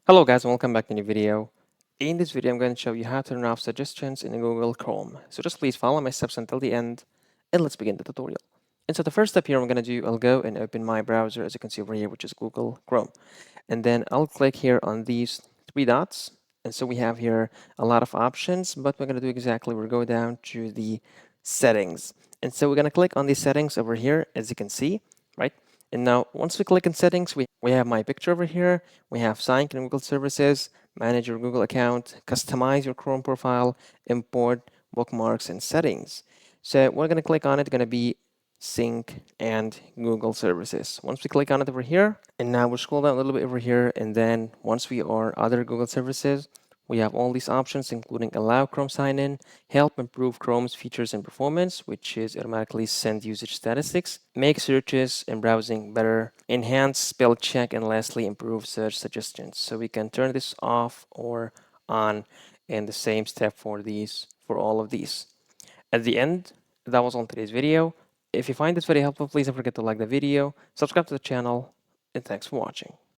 Hello guys, and welcome back to a new video. In this video, I'm going to show you how to turn off suggestions in Google Chrome. So just please follow my steps until the end, and let's begin the tutorial. And so the first step here I'm going to do, I'll go and open my browser, as you can see over here, which is Google Chrome. And then I'll click here on these three dots. And so we have here a lot of options, but we're going to do exactly, we'll go down to the settings. And so we're going to click on these settings over here, as you can see, right? And now once we click in settings, we have my picture over here. We have sign in Google services, manage your Google account, customize your Chrome profile, import bookmarks and settings. So we're going to click on it, going to be sync and Google services. Once we click on it over here, and now we'll scroll down a little bit over here, and then once we are other Google services, we have all these options, including allow Chrome sign-in, help improve Chrome's features and performance, which is automatically send usage statistics, make searches and browsing better, enhance spell check, and lastly, improve search suggestions. So we can turn this off or on, and the same step for all of these. At the end, that was all today's video. If you find this very helpful, please don't forget to like the video, subscribe to the channel, and thanks for watching.